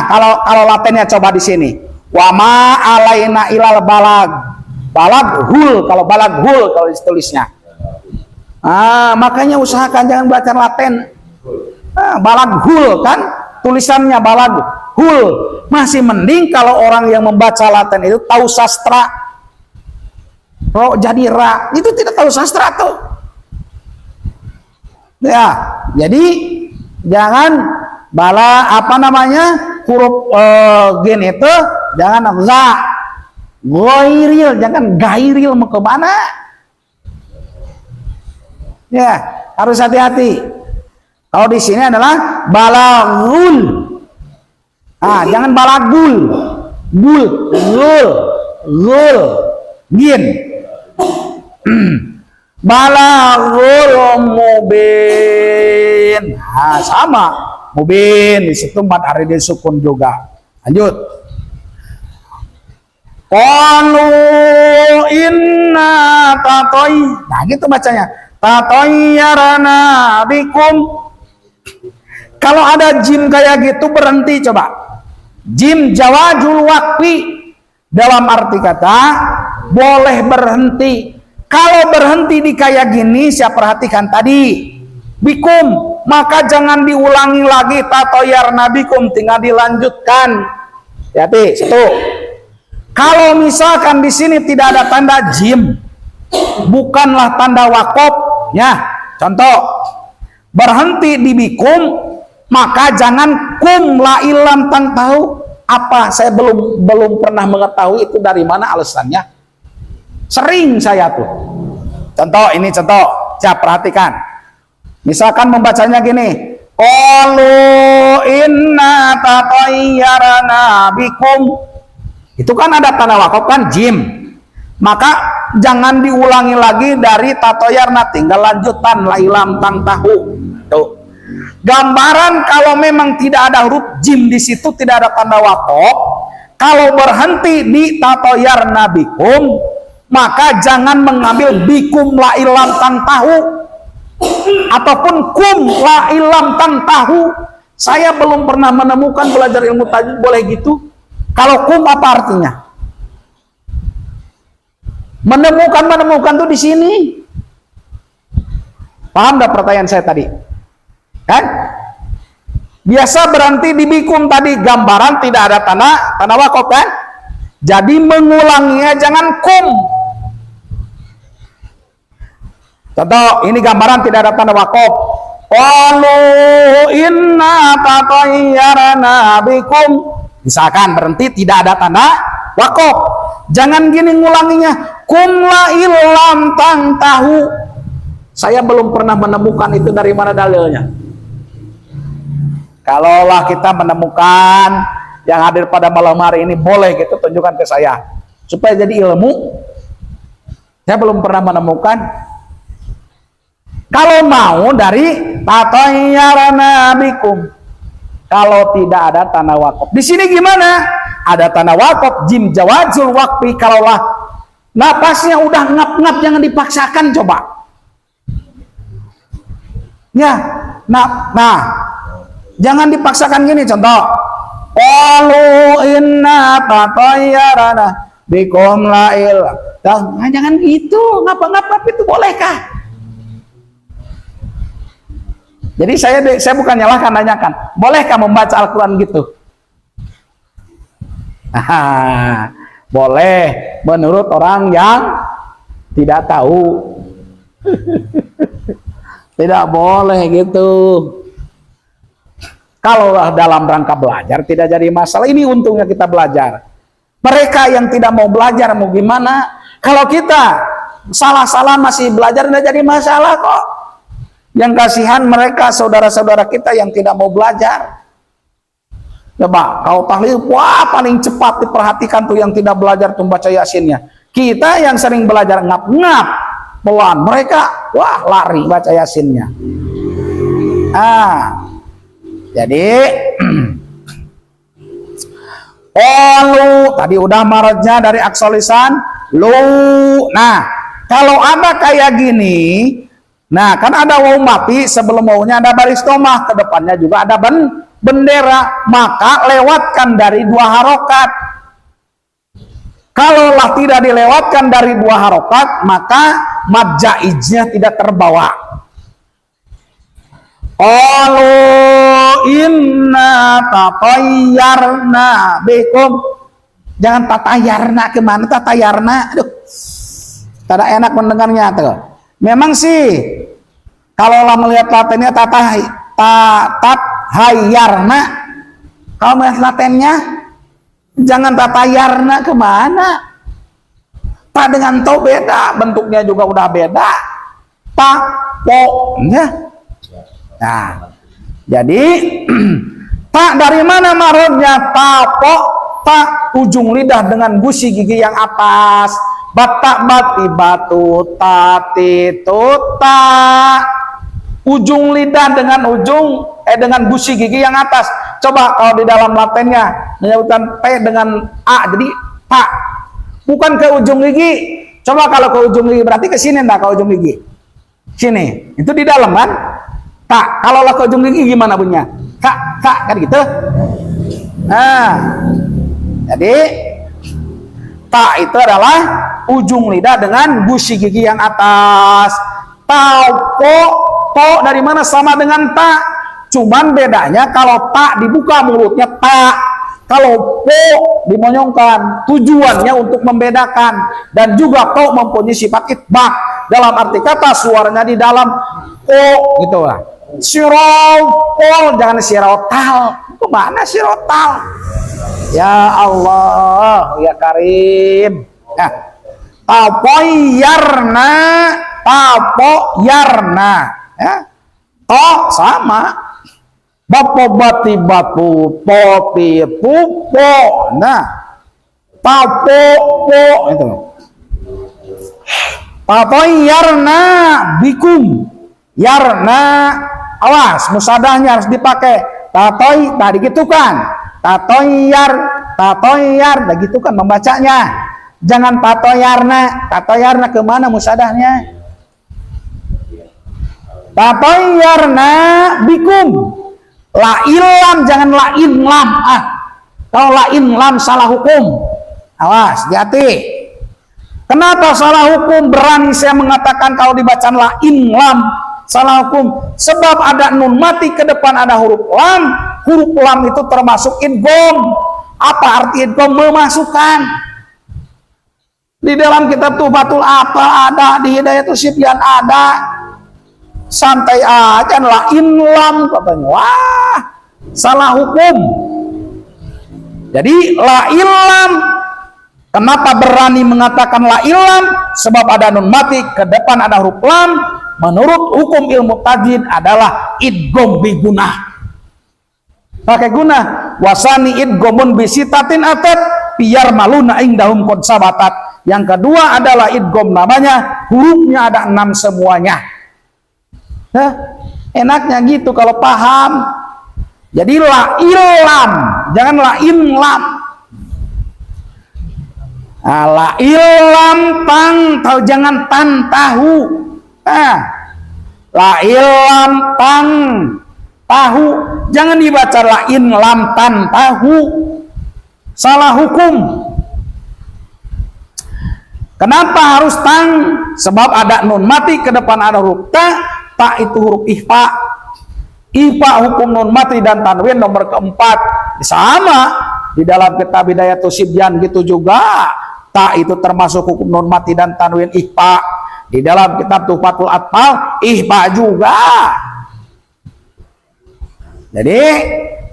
kalau Latinnya coba di sini, wa ma alaina ilal balaghul, kalau balaghul kalau ditulisnya. Makanya usahakan jangan baca Latin. Balaghul kan tulisannya balaghul. Masih mending kalau orang yang membaca Latin itu tahu sastra. Ro jadi ra, itu tidak tahu sastra tuh. Ya, jadi jangan huruf gen itu jangan za, ghairil, jangan gairil, mau ke mana? Ya, harus hati-hati. Kalau di sini adalah balagul. Jangan balagul. Gul, gin. Balagul mubin. Sama. Mubin, di situ 4 hari disukun juga. Lanjut. Qalu inna tatoy. Nah, gitu bacanya. Tatoyyarana bikum. Kalau ada jim kayak gitu berhenti coba. Jim jawazul waqfi, dalam arti kata boleh berhenti. Kalau berhenti di kayak gini, saya perhatikan tadi bikum, maka jangan diulangi lagi tatoyyarna bikum, tinggal dilanjutkan. Hati-hati, satu. Kalau misalkan di sini tidak ada tanda jim, bukanlah tanda wakof, ya. Contoh, berhenti di bikum, maka jangan kum la ilam tang tahu apa. Saya belum pernah mengetahui itu dari mana alasannya. Sering saya tuh. Contoh ini contoh, saya perhatikan. Misalkan membacanya gini, qalu inna tatayyarana bikum. Itu kan ada tanda wakaf kan, jim. Maka jangan diulangi lagi dari tatoyarna, tinggal lanjutan la ilam tang tahu. Tuh. Gambaran kalau memang tidak ada huruf jim di situ, tidak ada tanda wakaf. Kalau berhenti di tatoyarna bikum, maka jangan mengambil bikum la ilam tang tahu ataupun kum la ilam tang tahu. Saya belum pernah menemukan belajar ilmu tajwid boleh gitu. Kalau kum apa artinya? Menemukan tuh di sini. Paham enggak pertanyaan saya tadi? Kan? Biasa berhenti di bikum tadi, gambaran tidak ada tanah wakaf kan? Jadi mengulanginya jangan kum. Contoh, ini gambaran tidak ada tanah wakaf. Qalu inna tatayyarna bikum. Misalkan berhenti tidak ada tanah wakaf. Jangan gini ngulanginya. Kum la illam tahu. Saya belum pernah menemukan itu, dari mana dalilnya. Kalaulah kita menemukan yang hadir pada malam hari ini, boleh gitu tunjukkan ke saya supaya jadi ilmu. Saya belum pernah menemukan. Kalau mau dari tatayyarna bikum, kalau tidak ada tanah wakaf. Di sini gimana? Ada tanah wakaf, jim jawazul waqfi. Kalaulah napasnya udah ngap-ngap, jangan dipaksakan, coba. Ya, nah, jangan dipaksakan gini. Contoh, qalu inna tatayyarna bikum la'il. Nah, jangan gitu, ngapa-ngapa itu bolehkah? Jadi saya bukan nyalahkan, nanyakan, bolehkah membaca Al-Quran gitu? Boleh menurut orang yang tidak tahu. Tidak boleh gitu. Kalau dalam rangka belajar tidak jadi masalah. Ini untungnya kita belajar. Mereka yang tidak mau belajar mau gimana? Kalau kita salah-salah masih belajar tidak jadi masalah kok. Yang kasihan mereka saudara-saudara kita yang tidak mau belajar. Coba kalau tahlil, wah paling cepat diperhatikan tuh yang tidak belajar tuh baca Yasinnya. Kita yang sering belajar ngap-ngap pelan, mereka wah lari baca Yasinnya. Jadi tadi udah marotnya dari aksol lisan lu. Nah, kalau ada kayak gini, nah kan ada waw mati, sebelum wawnya ada baris tomah, ke depannya juga ada bendera, maka lewatkan dari 2 harokat. Kalaulah tidak dilewatkan dari 2 harokat, maka mad jaiznya tidak terbawa. Qalu inna tatayyarna bikum. Jangan tatayarna, kemana tatayarna? Aduh, tidak enak mendengarnya tuh. Memang sih, kalaulah melihat latennya tathayarna, kalau melihat latennya jangan tatayarna, kemana? Ta dengan to beda, bentuknya juga udah beda. Ta, po, ya. Nah, jadi ta dari mana marotnya? Ta, po, ta, ujung lidah dengan gusi gigi yang atas. Batak bati batu tati tuta. Ujung lidah dengan dengan gusi gigi yang atas. Coba kalau di dalam latennya menyebutkan P dengan A, jadi pak. Bukan ke ujung gigi. Coba kalau ke ujung gigi berarti ke sini, enggak ke ujung gigi. Sini. Itu di dalam kan? Tak. Kalau lah ke ujung gigi gimana bunyinya? Kak kan gitu. Nah. Jadi tak itu adalah ujung lidah dengan gusi gigi yang atas. Tau po dari mana sama dengan tak? Cuman bedanya kalau tak dibuka mulutnya tak. Kalau po dimonyongkan, tujuannya untuk membedakan. Dan juga po mempunyai sifat itbaq. Dalam arti kata suaranya di dalam po gitu lah. Sirotol, jangan sirotal. Kemana sirotal? Ya Allah, ya Karim. Nah, tapoyarna, ya. To sama. Bapo bati batu, poti pupo. Nah, tapo itu. Tapoyarna bikum. Yarna, awas, musadahnya harus dipakai. Tatoy, tadi gitu kan. Tatoyar, begitu kan membacanya. Jangan tatoyarna kemana musadahnya? Tatoyarna bikum. La ilam, jangan la in lam. Kalau la in lam salah hukum. Awas, hati-hati. Kenapa salah hukum? Berani saya mengatakan kalau dibaca lain lam salah hukum. Sebab ada nun mati ke depan ada huruf lam. Huruf lam itu termasuk idgham. Apa arti idgham? Memasukkan. Di dalam kitab Tuhfatul Athfal ada, di Hidayatus Sibyan ada. Santai aja lain lam katanya. Wah, salah hukum. Jadi lain lam. Kenapa berani mengatakan la ilam? Sebab ada nun mati, ke depan ada huruf lam. Menurut hukum ilmu tajwid adalah idgham bi gunah. Pakai gunah. Wasani idghamun bi sitatin atat biar maluna indahum qad sabatat. Yang kedua adalah idgham namanya hurufnya ada 6 semuanya. Enaknya gitu kalau paham. Jadi la ilam, jangan la in lam. La ilam tang, tahu jangan tan tahu. La ilam tang tahu, jangan dibaca la in lam tan tahu. Salah hukum. Kenapa harus tang? Sebab ada nun mati ke depan ada huruf ta. Ta itu huruf ihfa. Ihfa hukum nun mati dan tanwin nomor keempat. Sama di dalam kitab Hidayatus Sibyan gitu juga. Ta itu termasuk hukum nun mati dan tanwin ihfa. Di dalam kitab Tuhfatul Athfal ihfa juga. Jadi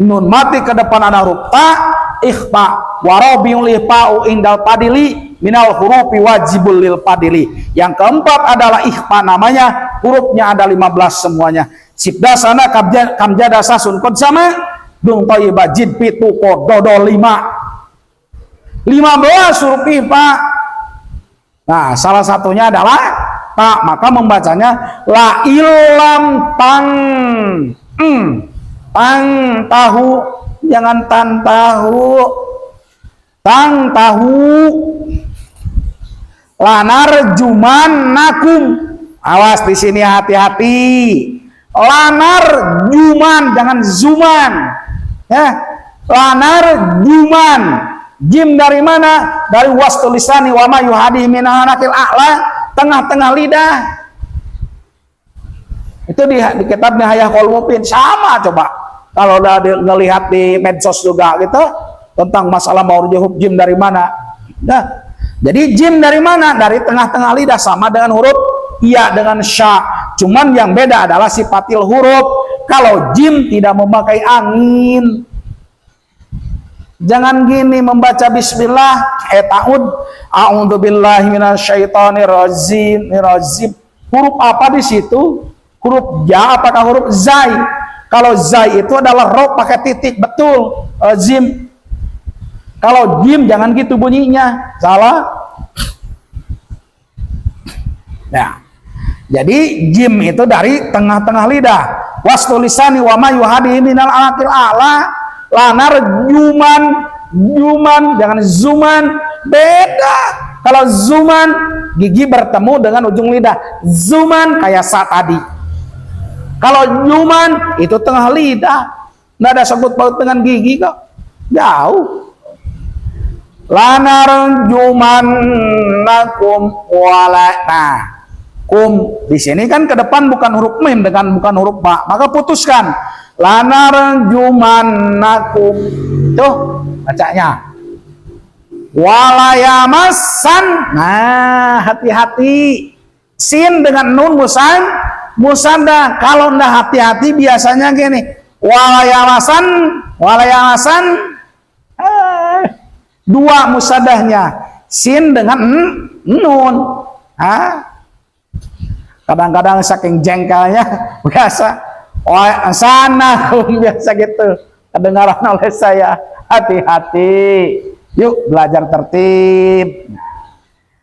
nun mati ke depan ada huruf ta, ihfa. Warabiul ihfa'u indal padili minal hurufi wajibul lil padili. Yang keempat adalah ihfa namanya, hurufnya ada 15 semuanya. Sibdasana kamjada sasun kod sama dung toyibah jid pitu kododo 5. 15 huruf ihfa. Nah, salah satunya adalah ta, maka membacanya la ilam tang. Tang tahu, jangan tan tahu. Tang tahu. Lanar juman nakum. Awas di sini hati-hati. Lanar juman, jangan zuman. Ya. Lanar juman. Jim dari mana? Dari was tulisani wa ma yuhadi min anakil a'la, tengah-tengah lidah. Itu di kitab Nihayah Qaul Mufid sama coba. Kalau udah ngelihat di medsos juga gitu tentang masalah maurudi huruf jim dari mana. Nah, jadi jim dari mana? Dari tengah-tengah lidah, sama dengan huruf iya dengan sya. Cuman yang beda adalah sifatil huruf. Kalau jim tidak memakai angin. Jangan gini membaca bismillah, ta'ud, a'udzubillahi minasyaitonir rajim. Huruf apa di situ? Huruf ja apakah huruf zai? Kalau zai itu adalah ro pakai titik, betul. Jim. Kalau jim jangan gitu bunyinya, salah. Nah, jadi jim itu dari tengah-tengah lidah. Was tulisani wa ma yuhadi minal alaqil a'la. Lanar juman, jangan zuman, beda. Kalau zuman gigi bertemu dengan ujung lidah, zuman kayak saat tadi. Kalau juman itu tengah lidah, nggak ada sangkut paut dengan gigi kok, jauh. Lanar juman nakum wala. Nah, kum di sini kan ke depan bukan huruf mim dengan bukan huruf ba, maka putuskan. Lanar jumannakum, tuh bacanya walayamasan. Nah, hati-hati, sin dengan nun musanda. Kalau ndak hati-hati biasanya gini, walayamasan, dua musadahnya, sin dengan nun. Kadang-kadang saking jengkelnya biasa sana biasa gitu kedengaran oleh saya. Hati-hati, yuk belajar tertib,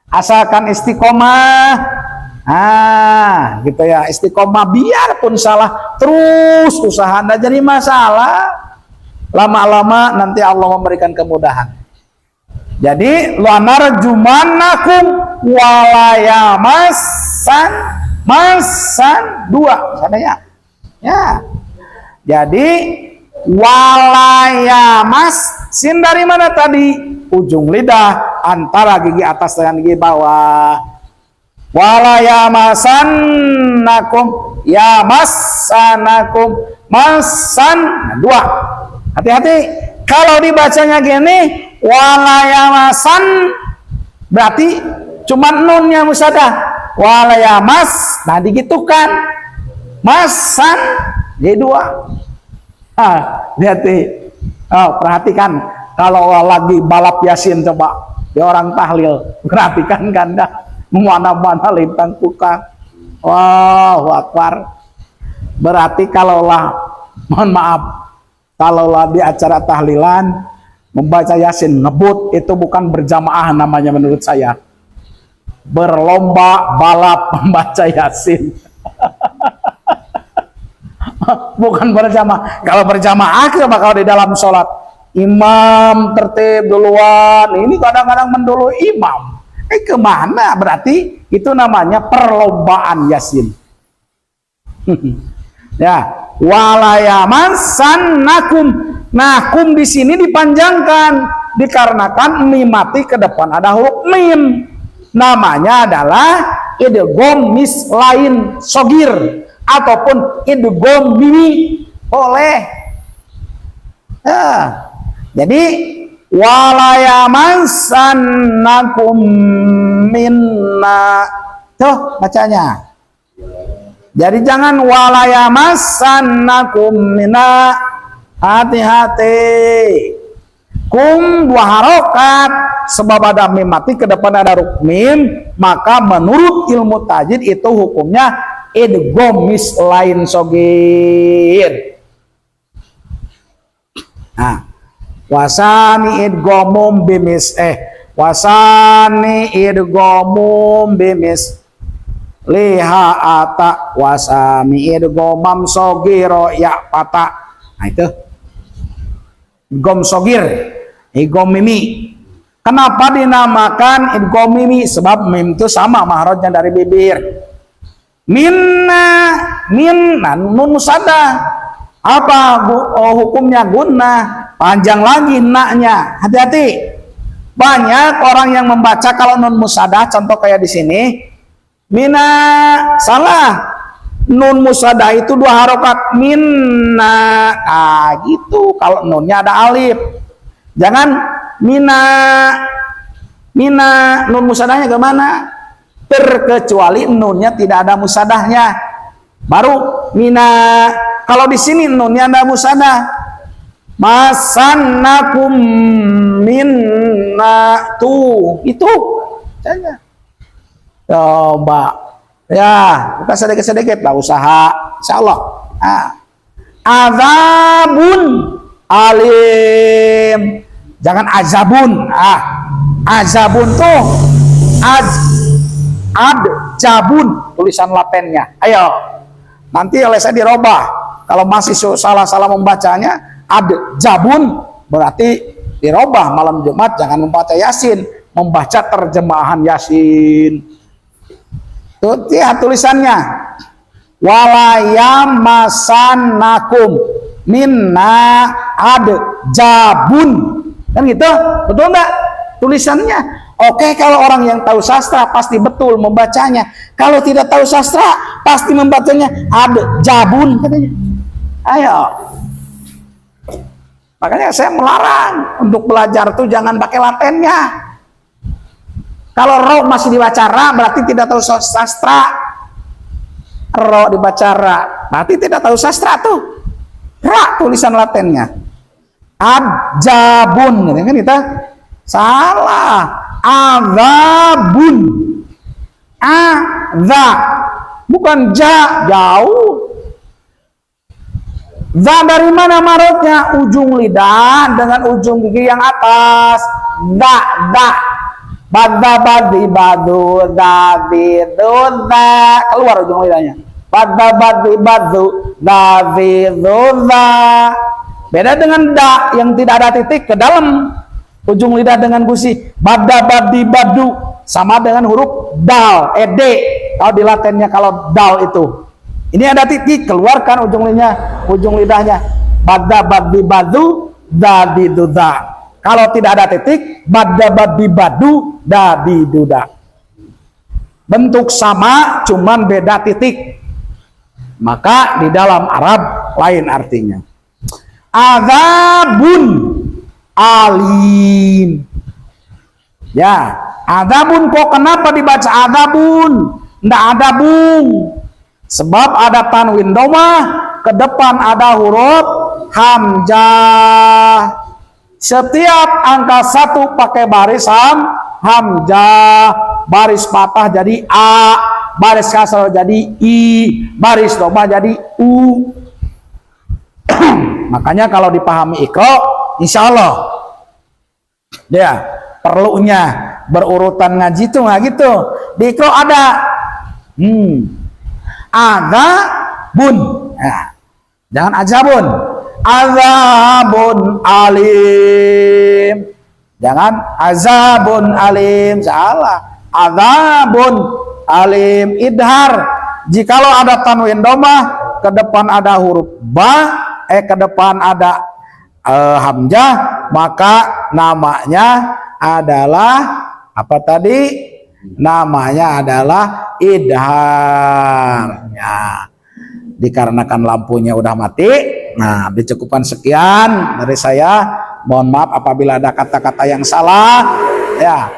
asalkan istiqomah. Gitu ya, istiqomah, biarpun salah terus usaha, nggak jadi masalah. Lama-lama nanti Allah memberikan kemudahan. Jadi lanar jumanakum masan dua sana ya. Ya, jadi walayamas, sin dari mana tadi? ujung lidah antara gigi atas dengan gigi bawah. Wala yamassannakum, yamasanakum, masan. Nah, dua. Hati-hati kalau dibacanya gini, wala yamasan berarti cuma nunnya musadah. Wala yamas, nah digitukan. Masan jadi dua. Hati-hati. Perhatikan kalau lagi balap Yasin, coba di orang tahlil, perhatikan ganda mana-mana lintang tukang. Wow, akbar. Berarti kalaulah, mohon maaf, kalaulah di acara tahlilan membaca Yasin ngebut, itu bukan berjamaah namanya menurut saya, berlomba balap membaca Yasin. Bukan berjamaah. Kalau berjamaah coba kalau di dalam sholat imam tertib duluan, ini kadang-kadang mendului imam. Kemana? Berarti itu namanya perlombaan Yasin. Ya, walayamassannakum. Nah, kum di sini dipanjangkan dikarenakan mim mati ke depan ada huruf mim. Namanya adalah idgham mislain sogir ataupun idgham mimi, boleh. Jadi walayamassannakum minna, tuh bacanya. Jadi jangan walayamassannakum minna, hati-hati. Kum dua harokat, sebab ada mim mati ke depan ada huruf mim, maka menurut ilmu tajwid itu hukumnya idgham mislain sogir. Nah, wasani idghamum bimis wasani idghamum bimis liha ata wasami idghamam sogiro ya pata. Nah itu idgham sogir, idgham mimi. Kenapa dinamakan idgham mimi? Sebab mim itu sama mahrojnya dari bibir. Minna, minna nun musadah. Apa hukumnya gunnah? Panjang lagi naknya. Hati-hati. Banyak orang yang membaca kalau nun musadah, contoh kayak di sini, mina, salah. Nun musadah itu dua harokat, minna. Gitu. Kalau nunnya ada alif. Jangan mina, mina. Nun musadahnya kemana? Terkecuali nunnya tidak ada musadahnya. Baru mina. Kalau di sini nunnya ada musadah. Masannakum minna, tuh itu saja. Coba ya, kita sedikit-sedikit lah usaha, insyaallah. Azabun alim, jangan azabun. Azabun tuh adjabun tulisan latennya. Ayo, nanti oleh saya dirubah. Kalau masih salah-salah membacanya, adjabun, berarti dirubah malam Jumat jangan membaca Yasin, membaca terjemahan Yasin. Tuh lihat tulisannya. Walayamassannakum minna adjabun. Kan gitu? Betul enggak tulisannya? Oke, kalau orang yang tahu sastra pasti betul membacanya. Kalau tidak tahu sastra pasti membacanya adjabun katanya. Ayo. Makanya saya melarang untuk belajar tuh jangan pakai latennya. Kalau ro masih dibaca ra berarti tidak tahu sastra. Ro dibaca ra berarti tidak tahu sastra tuh. Ra tulisan latennya. Adjabun kan kita salah. Azabun. Azab bukan ja, jauh. Za dari mana marotnya? Ujung lidah dengan ujung gigi yang atas. Da. Badda baddi badu da bidu da. Keluar ujung lidahnya. Badda baddi badu da bidu da. Beda dengan da yang tidak ada titik ke dalam ujung lidah dengan gusi. Badda baddi badu sama dengan huruf dal, d. Kalau di latennya kalau dal itu. Ini ada titik, keluarkan ujung lidahnya. Badda baddi badu da bidu da. Kalau tidak ada titik, badabadi badu dadi duda. Bentuk sama, cuman beda titik. Maka di dalam Arab lain artinya. Adzabun alim. Ya, adzabun kok kenapa dibaca adzabun? Nggak ada bung. Sebab ada tanwin domah, ke depan ada huruf hamzah. Setiap angka 1 pakai baris hamzah, baris patah jadi a, baris kasar jadi i, baris domah jadi u. Makanya kalau dipahami Iqra, insya Allah ya perlunya berurutan ngaji itu nggak gitu. Di Iqra ada adzabun, jangan azabun. Azabun alim, jangan azabun alim, salah. Azabun alim, idhar. Jikalau ada tanwin domah, ke depan ada huruf ba, ke depan ada hamzah, maka namanya adalah apa tadi? Namanya adalah idhar. Ya. Dikarenakan lampunya udah mati, nah dicukupkan sekian dari saya. Mohon maaf apabila ada kata-kata yang salah. Ya,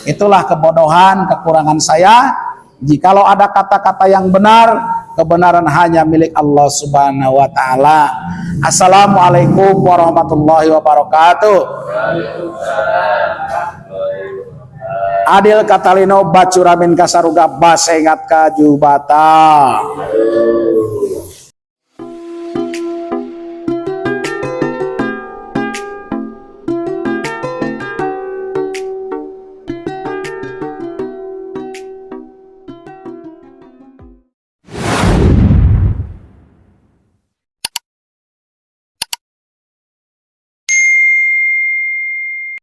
itulah kebodohan, kekurangan saya. Jikalau ada kata-kata yang benar, kebenaran hanya milik Allah Subhanahu wa Ta'ala. Assalamualaikum warahmatullahi wabarakatuh. Adil Katalino Bacuramin Kasaruga Basengat Kajubata.